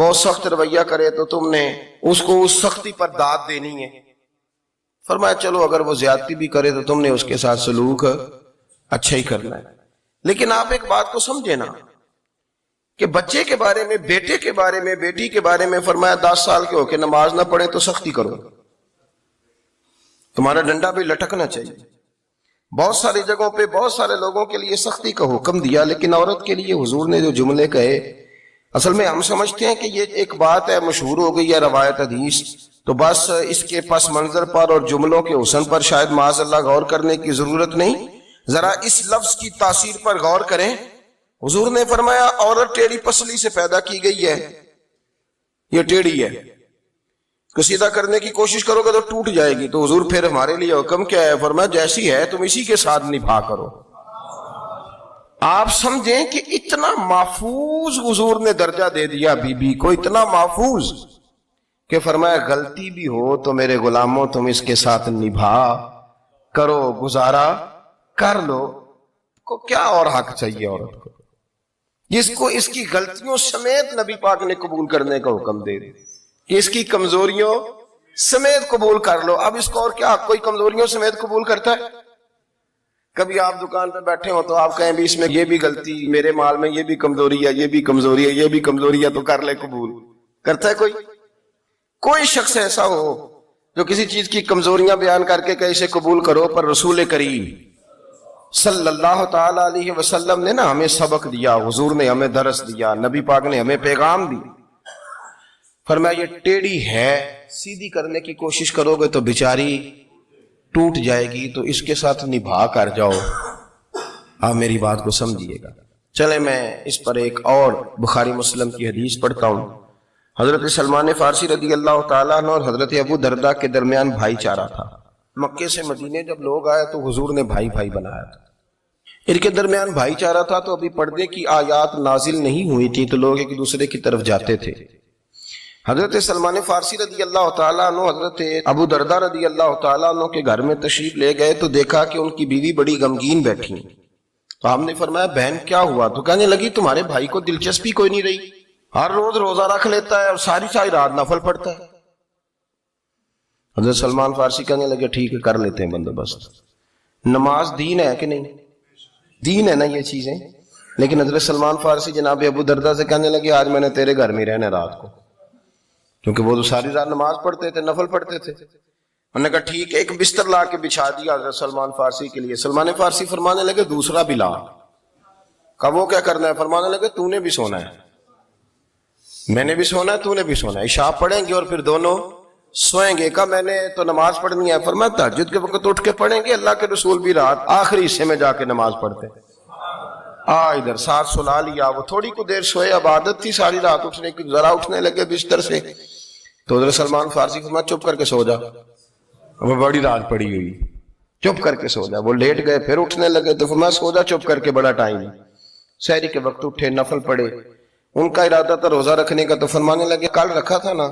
بہت سخت رویہ کرے تو تم نے اس کو اس سختی پر داد دینی ہے. فرمایا چلو اگر وہ زیادتی بھی کرے تو تم نے اس کے ساتھ سلوک اچھا ہی کرنا ہے. لیکن آپ ایک بات کو سمجھے نا کہ بچے کے بارے میں، بیٹے کے بارے میں، بیٹی کے بارے میں فرمایا 10 سال کے ہو کے نماز نہ پڑھے تو سختی کرو، تمہارا ڈنڈا بھی لٹکنا چاہیے. بہت ساری جگہوں پہ بہت سارے لوگوں کے لیے سختی کا حکم دیا، لیکن عورت کے لیے حضور نے جو جملے کہے، اصل میں ہم سمجھتے ہیں کہ یہ ایک بات ہے، مشہور ہو گئی ہے روایت حدیث، تو بس اس کے پس منظر پر اور جملوں کے حسن پر شاید معاذ اللہ غور کرنے کی ضرورت نہیں. ذرا اس لفظ کی تاثیر پر غور کریں. حضور نے فرمایا عورت ٹیڑھی پسلی سے پیدا کی گئی ہے، یہ ٹیڑھی ہے، کو سیدھا کرنے کی کوشش کرو گے تو ٹوٹ جائے گی. تو حضور پھر ہمارے لیے حکم کیا ہے؟ فرمایا جیسی ہے تم اسی کے ساتھ نبھا کرو. آپ سمجھیں کہ اتنا محفوظ حضور نے درجہ دے دیا بی بی کو، اتنا محفوظ کہ فرمایا غلطی بھی ہو تو میرے غلاموں تم اس کے ساتھ نبھا کرو، گزارا کر لو. کو کیا اور حق چاہیے عورت کو جس کو اس کی غلطیوں سمیت نبی پاک نے قبول کرنے کا حکم دے دی کہ اس کی کمزوریوں سمیت قبول کر لو. اب اس کو اور کیا، کوئی کمزوریوں سمیت قبول کرتا ہے؟ کبھی آپ دکان پہ بیٹھے ہو تو آپ کہیں بھی اس میں یہ بھی غلطی، میرے مال میں یہ بھی کمزوری ہے، یہ بھی کمزوری ہے، یہ بھی کمزوری ہے، تو کر لے قبول. کرتا ہے کوئی؟ کوئی شخص ایسا ہو جو کسی چیز کی کمزوریاں بیان کر کے کہ اسے قبول کرو؟ پر رسول کریم صلی اللہ تعالی علیہ وسلم نے نا ہمیں سبق دیا، حضور نے ہمیں درس دیا، نبی پاک نے ہمیں پیغام دی. فرمایا یہ ٹیڑھی ہے، سیدھی کرنے کی کوشش کرو گے تو بیچاری ٹوٹ جائے گی، تو اس کے ساتھ نبھا کر جاؤ. آپ میری بات کو سمجھیے گا. چلے میں اس پر ایک اور بخاری مسلم کی حدیث پڑھتا ہوں. حضرت سلمان فارسی رضی اللہ تعالیٰ عنہ اور حضرت ابو درداء کے درمیان بھائی چارہ تھا. مکے سے مدینے جب لوگ آئے تو حضور نے بھائی بھائی بنایا تھا. ان کے درمیان بھائی چارہ تھا تو ابھی پردے کی آیات نازل نہیں ہوئی تھی، تو لوگ ایک دوسرے کی طرف جاتے تھے. حضرت سلمان فارسی رضی اللہ تعالیٰ عنہ حضرت ابو درداء رضی اللہ تعالیٰ عنہ کے گھر میں تشریف لے گئے تو دیکھا کہ ان کی بیوی بڑی غمگین بیٹھی. تو ہم نے فرمایا بہن کیا ہوا؟ تو کہنے لگی تمہارے بھائی کو دلچسپی کوئی نہیں رہی، ہر روز روزہ رکھ لیتا ہے اور ساری رات نفل پڑھتا ہے. حضرت سلمان فارسی کہنے لگے ٹھیک ہے کر لیتے ہیں بندوبست. نماز دین ہے کہ نہیں؟ دین ہے نا یہ چیزیں. لیکن حضرت سلمان فارسی جناب ابو درداء سے کہنے لگے آج میں نے تیرے گھر میں رہنا رات کو، کیونکہ وہ تو ساری رات نماز پڑھتے تھے، نفل پڑھتے تھے. انہوں نے کہا ٹھیک ہے. ایک بستر لا کے بچھا دیا حضرت سلمان فارسی کے لیے. سلمان فارسی فرمانے لگے دوسرا بھی لا. کہا وہ کیا کرنا ہے؟ فرمانے لگے تو نے بھی سونا ہے، میں نے بھی سونا ہے، تو نے بھی سونا ہے. عشاء پڑھیں گے اور پھر دونوں سوئیں گے. کہا میں نے تو نماز پڑھنی ہے. فرمایا تہجد کے وقت اٹھ کے پڑھیں گے، اللہ کے رسول بھی رات آخری حصے میں جا کے نماز پڑھتے. ادھر ساتھ سلا لیا. وہ تھوڑی کو دیر سوئے، اب عادت تھی ساری رات اٹھنے کی، ذرا اٹھنے لگے بستر سے تو حضرت سلمان فارسی فرمایا چپ کر کے سو جا، وہ بڑی رات پڑی ہوئی، چپ کر کے سو جا. وہ لیٹ گئے، پھر اٹھنے لگے تو فرمایا سو جا چپ کر کے، بڑا ٹائم. سحری کے وقت اٹھے، نفل پڑھے. ان کا ارادہ تھا روزہ رکھنے کا، تو فرمانے لگے کل رکھا تھا نا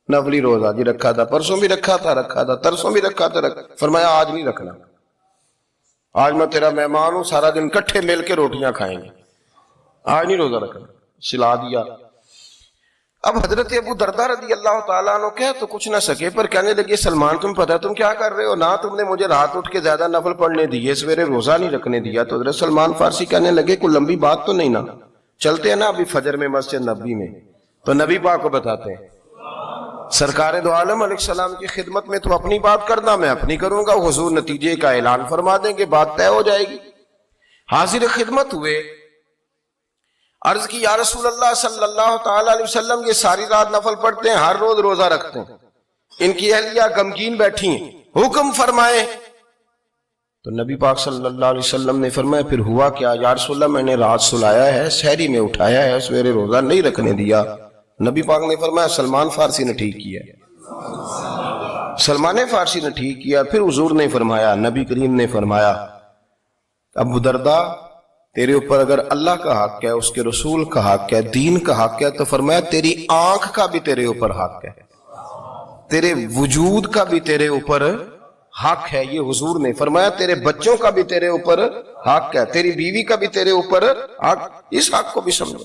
نفلی روزہ؟ جی رکھا تھا. پرسوں بھی رکھا تھا، ترسوں بھی رکھا تھا. فرمایا آج نہیں رکھنا، آج میں تیرا مہمان ہوں، سارا دن کٹھے مل کے روٹیاں کھائیں گے، آج نہیں روزہ رکھنا. سلا دیا. اب حضرت ابو درداء رضی اللہ تعالیٰ عنہ کہہ تو کچھ نہ سکے، پر کہنے لگے سلمان تم پتہ تم کیا کر رہے ہو؟ نہ تم نے مجھے رات اٹھ کے زیادہ نفل پڑھنے دیے، سویرے روزہ نہیں رکھنے دیا. تو حضرت سلمان فارسی کہنے لگے کوئی لمبی بات تو نہیں نا؟ چلتے ہیں نا ابھی فجر میں مسجد نبی میں، تو نبی پاک کو بتاتے ہیں. سرکار دو عالم علیہ السلام کی خدمت میں تو اپنی بات کرنا، میں اپنی کروں گا. حضور نتیجے کا اعلان فرما دیں گے، بات طے ہو جائے گی. حاضر خدمت ہوئے، عرض کی یا رسول اللہ صلی اللہ تعالی علیہ وسلم یہ ساری رات نفل پڑھتے ہیں، ہر روز روزہ رکھتے ہیں، ان کی اہلیہ غمگین بیٹھی ہیں، حکم فرمائے. تو نبی پاک صلی اللہ علیہ وسلم نے فرمایا پھر ہوا کیا؟ یا رسول اللہ میں نے رات سلایا ہے، سحری میں اٹھایا ہے، سویرے روزہ نہیں رکھنے دیا. نبی پاک نے فرمایا سلمان فارسی نے ٹھیک کیا، سلمان فارسی نے ٹھیک کیا. پھر حضور نے فرمایا، نبی کریم نے فرمایا ابو درداء تیرے اوپر اگر اللہ کا حق ہے، اس کے رسول کا حق ہے، دین کا حق ہے، تو فرمایا تیری آنکھ کا بھی تیرے اوپر حق ہے، تیرے وجود کا بھی تیرے اوپر حق ہے. یہ حضور نے فرمایا تیرے بچوں کا بھی تیرے اوپر حق ہے، تیری بیوی کا بھی تیرے اوپر حق. اس حق کو بھی سمجھو.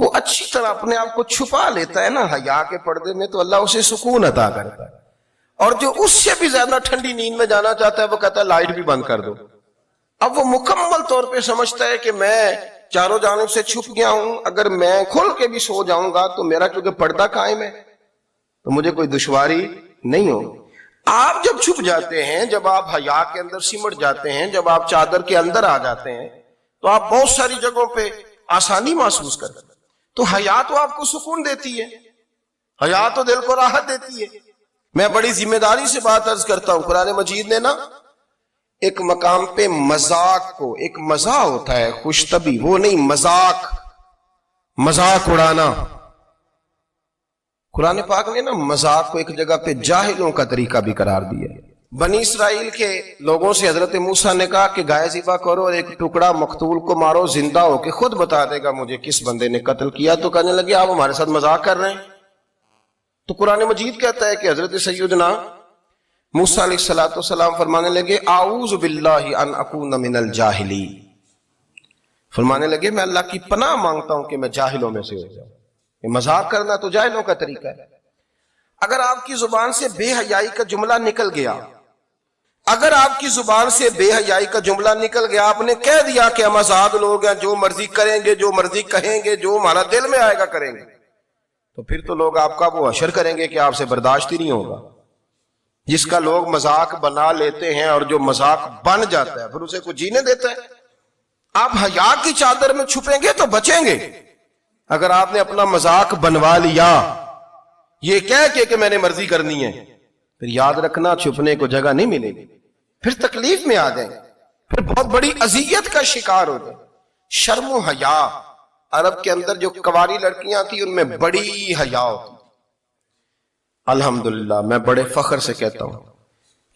وہ اچھی طرح اپنے آپ کو چھپا لیتا ہے نا حیا کے پردے میں، تو اللہ اسے سکون عطا کرتا ہے. اور جو اس سے بھی زیادہ ٹھنڈی نیند میں جانا چاہتا ہے وہ کہتا ہے لائٹ بھی بند کر دو. اب وہ مکمل طور پہ سمجھتا ہے کہ میں چاروں جانب سے چھپ گیا ہوں، اگر میں کھل کے بھی سو جاؤں گا تو میرا کیونکہ پردہ قائم ہے تو مجھے کوئی دشواری نہیں ہوگی. آپ جب چھپ جاتے ہیں، جب آپ حیا کے اندر سمٹ جاتے ہیں، جب آپ چادر کے اندر آ جاتے ہیں تو آپ بہت ساری جگہوں پہ آسانی محسوس کرتے ہیں. تو حیا تو آپ کو سکون دیتی ہے، حیا تو دل کو راحت دیتی ہے. میں بڑی ذمہ داری سے بات عرض کرتا ہوں، قرآن مجید نے نا ایک مقام پہ مذاق کو، ایک مزاح ہوتا ہے خوش طبی، وہ نہیں مذاق اڑانا. قرآن پاک نے نا مذاق کو ایک جگہ پہ جاہلوں کا طریقہ بھی قرار دیا. بنی اسرائیل کے لوگوں سے حضرت موسیٰ نے کہا کہ گائے ذبح کرو اور ایک ٹکڑا مقتول کو مارو، زندہ ہو کے خود بتا دے گا مجھے کس بندے نے قتل کیا. تو کہنے لگے آپ ہمارے ساتھ مذاق کر رہے ہیں. تو قرآن مجید کہتا ہے کہ حضرت سیدنا موسیٰ علیہ السلام فرمانے لگے اعوذ باللہ ان اکون من الجاہلین، فرمانے لگے میں اللہ کی پناہ مانگتا ہوں کہ میں جاہلوں میں سے ہو جاؤں. یہ مذاق کرنا تو جاہلوں کا طریقہ ہے. اگر آپ کی زبان سے بے حیائی کا جملہ نکل گیا، اگر آپ کی زبان سے بے حیائی کا جملہ نکل گیا، آپ نے کہہ دیا کہ ہم آزاد لوگ ہیں، جو مرضی کریں گے، جو مرضی کہیں گے، جو ہمارا دل میں آئے گا کریں گے، تو پھر تو لوگ آپ کا وہ حشر کریں گے کہ آپ سے برداشت ہی نہیں ہوگا. جس کا لوگ مذاق بنا لیتے ہیں اور جو مذاق بن جاتا ہے پھر اسے کوئی جینے دیتا ہے. آپ حیا کی چادر میں چھپیں گے تو بچیں گے. اگر آپ نے اپنا مذاق بنوا لیا یہ کہہ کہ میں نے مرضی کرنی ہے، پھر یاد رکھنا چھپنے کو جگہ نہیں ملے گی، پھر تکلیف میں آ جائیں، پھر بہت بڑی اذیت کا شکار ہو جائیں. شرم و حیا، عرب کے اندر جو کنواری لڑکیاں تھیں ان میں بڑی حیا ہوتی. الحمدللہ میں بڑے فخر سے کہتا ہوں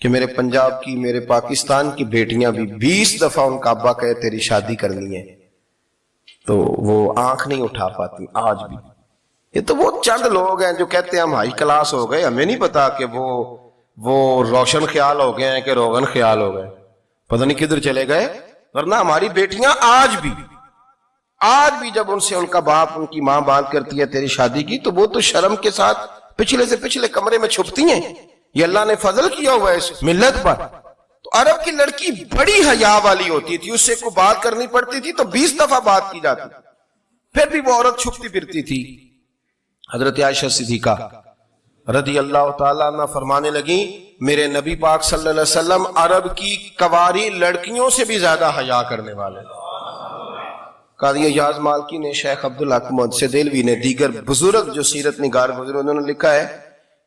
کہ میرے پنجاب کی، میرے پاکستان کی بیٹیاں بھی 20 دفعہ ان کا ابا کہے تیری شادی کرنی ہے تو وہ آنکھ نہیں اٹھا پاتی آج بھی. یہ تو وہ چند لوگ ہیں جو کہتے ہیں ہم ہائی کلاس ہو گئے، ہمیں نہیں پتا کہ وہ روشن خیال ہو گئے ہیں کہ روغن خیال ہو گئے، پتہ نہیں کدھر چلے گئے. ورنہ ہماری بیٹیاں آج بھی جب ان سے ان کا باپ، ان کی ماں بات کرتی ہے تیری شادی کی تو وہ تو شرم کے ساتھ پچھلے سے پچھلے کمرے میں چھپتی ہیں. یہ اللہ نے فضل کیا ہوا ہے اس ملت پر. تو عرب کی لڑکی بڑی حیا والی ہوتی تھی، اس سے کوئی بات کرنی پڑتی تھی تو 20 دفعہ بات کی جاتی، پھر بھی وہ عورت چھپتی پھرتی تھی. حضرت عائشہ صدیقہ رضی اللہ تعالیٰ عنہ فرمانے لگی میرے نبی پاک صلی اللہ علیہ وسلم عرب کی کنواری لڑکیوں سے بھی زیادہ حیا کرنے والے. قاضی ایاز مالکی نے، شیخ عبدالحق محدث دہلوی نے، دیگر بزرگ جو سیرت نگار گزرے انہوں نے لکھا ہے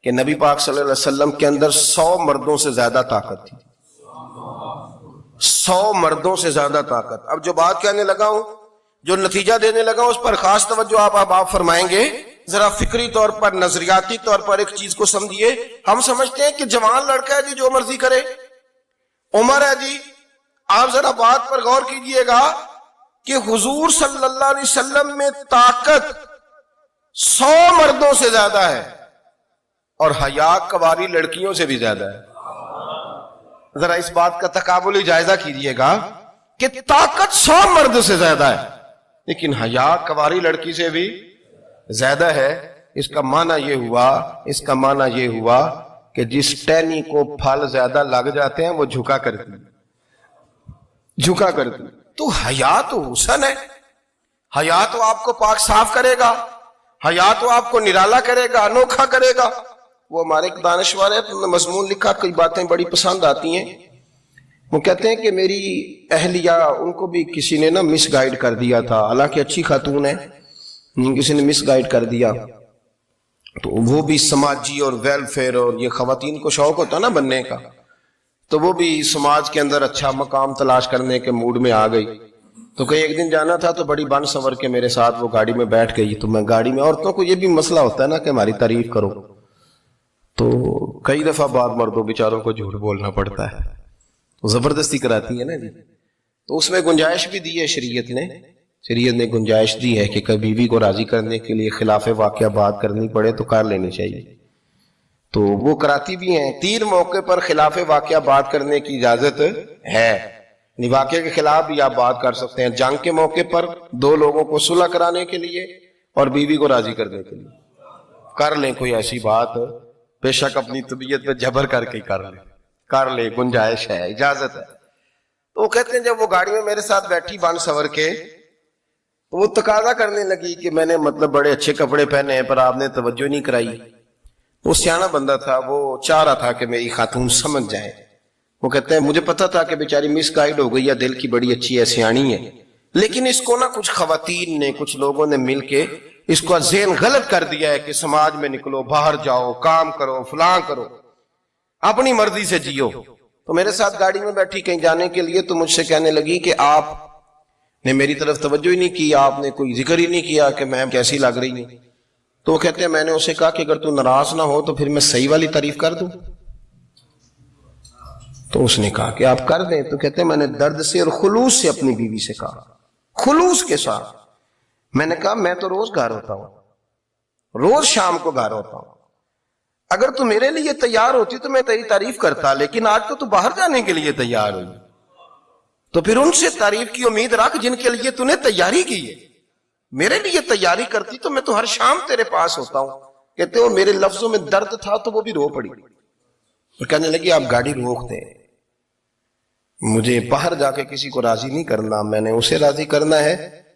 کہ نبی پاک صلی اللہ علیہ وسلم کے اندر 100 مردوں سے زیادہ طاقت تھی. 100 مردوں سے زیادہ طاقت. اب جو بات کہنے لگا ہوں، جو نتیجہ دینے لگا ہوں، اس پر خاص توجہ آپ فرمائیں گے. ذرا فکری طور پر، نظریاتی طور پر ایک چیز کو سمجھیے. ہم سمجھتے ہیں کہ جوان لڑکا ہے جی جو مرضی کرے، عمر ہے جی. آپ ذرا بات پر غور کیجئے گا کہ حضور صلی اللہ علیہ وسلم میں طاقت 100 مردوں سے زیادہ ہے اور حیا کنواری لڑکیوں سے بھی زیادہ ہے. ذرا اس بات کا تقابلی جائزہ کیجئے گا کہ طاقت 100 مرد سے زیادہ ہے لیکن حیا کنواری لڑکی سے بھی زیادہ ہے. اس کا معنی یہ ہوا کہ جس ٹہنی کو پھل زیادہ لگ جاتے ہیں وہ جھکا کرتی. تو حیا تو حسن ہے، حیا تو آپ کو پاک صاف کرے گا، حیا تو آپ کو نرالا کرے گا، انوکھا کرے گا. وہ ہمارے ایک دانشور ہے، انہوں نے مضمون لکھا، کئی باتیں بڑی پسند آتی ہیں. وہ کہتے ہیں کہ میری اہلیہ ان کو بھی کسی نے مس گائیڈ کر دیا تھا، حالانکہ اچھی خاتون ہے، کسی نے مس گائیڈ کر دیا. تو وہ بھی سماجی اور ویلفیئر اور یہ خواتین کو شوق ہوتا نا بننے کا، تو وہ بھی سماج کے اندر اچھا مقام تلاش کرنے کے موڈ میں آ گئی. تو کہیں ایک دن جانا تھا تو بڑی بن سنور کے میرے ساتھ وہ گاڑی میں بیٹھ گئی. تو میں گاڑی میں، عورتوں کو یہ بھی مسئلہ ہوتا ہے نا کہ ہماری تعریف کرو، تو کئی دفعہ بعد مردوں بیچاروں کو جھوٹ بولنا پڑتا ہے، تو زبردستی کراتی ہے نا جی. تو اس میں گنجائش بھی دی ہے شریعت نے گنجائش دی ہے کہ بیوی کو راضی کرنے کے لیے خلاف واقعہ بات کرنی پڑے تو کر لینی چاہیے. تو وہ کراتی بھی ہیں. 3 موقع پر خلاف واقعہ بات کرنے کی اجازت ہے. واقعے کے خلاف بھی آپ بات کر سکتے ہیں. جنگ کے موقع پر 2 لوگوں کو صلح کرانے کے لیے، اور بیوی کو راضی کرنے کے لیے کر لیں کوئی ایسی بات، بے شک اپنی طبیعت پہ جبر کر کے کر لیں، گنجائش ہے، اجازت ہے۔ تو وہ کہتے ہیں جب وہ گاڑی میں میرے ساتھ بیٹھی بن سور کے، تو وہ تقاضا کرنے لگی کہ میں نے مطلب بڑے اچھے کپڑے پہنے ہیں پر آپ نے توجہ نہیں کرائی۔ وہ سیاںا بندہ تھا، وہ چاہ رہا تھا کہ میری خاتون سمجھ جائے۔ وہ کہتے ہیں مجھے پتا تھا کہ بیچاری مس گائیڈ ہو گئی ہے، دل کی بڑی اچھی ہے، سیاਣੀ ہے، لیکن اس کو نا کچھ خواتین نے، کچھ لوگوں نے مل کے اس کو ذہن غلط کر دیا ہے کہ سماج میں نکلو، باہر جاؤ، کام کرو، فلاں کرو، اپنی مرضی سے جیو۔ تو میرے ساتھ گاڑی میں بیٹھی کہیں جانے کے لیے، تو مجھ سے کہنے لگی کہ آپ نے میری طرف توجہ ہی نہیں کی، آپ نے کوئی ذکر ہی نہیں کیا کہ میں کیسی لگ رہی ہوں۔ تو وہ کہتے ہیں میں نے اسے کہا کہ اگر تو ناراض نہ ہو تو پھر میں صحیح والی تعریف کر دوں۔ تو اس نے کہا کہ آپ کر دیں۔ تو کہتے ہیں میں نے درد سے اور خلوص سے اپنی بیوی سے کہا، خلوص کے ساتھ میں نے کہا میں تو روز گھر ہوتا ہوں، روز شام کو گھر ہوتا ہوں، اگر تو میرے لیے تیار ہوتی تو میں تیری تعریف کرتا، لیکن آج تو باہر جانے کے لیے تیار ہوئی، تو پھر ان سے تعریف کی امید رکھ جن کے لیے تو نے تیاری کی ہے۔ میرے لیے تیاری کرتی تو میں تو ہر شام تیرے پاس ہوتا ہوں۔ کہتے ہو میرے لفظوں میں درد تھا تو وہ بھی رو پڑی، اور کہنے لگی آپ گاڑی روک دیں، مجھے باہر جا کے کسی کو راضی نہیں کرنا، میں نے اسے راضی کرنا ہے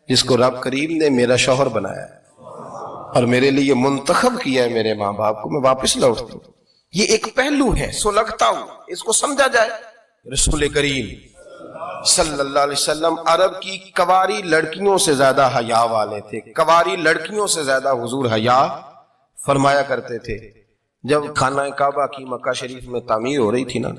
جس کو رب کریم نے میرا شوہر بنایا ہے اور میرے لیے منتخب کیا ہے میرے ماں باپ کو، میں واپس لوٹتا ہوں۔ یہ ایک پہلو ہے، سلگتا ہوں، اس کو سمجھا جائے۔ رسول کریم صلی اللہ علیہ وسلم عرب کی کواری لڑکیوں سے زیادہ حیا والے تھے، کواری لڑکیوں سے زیادہ حضور حیا فرمایا کرتے تھے۔ جب خانہ کعبہ کی مکہ شریف میں تعمیر ہو رہی تھی نا،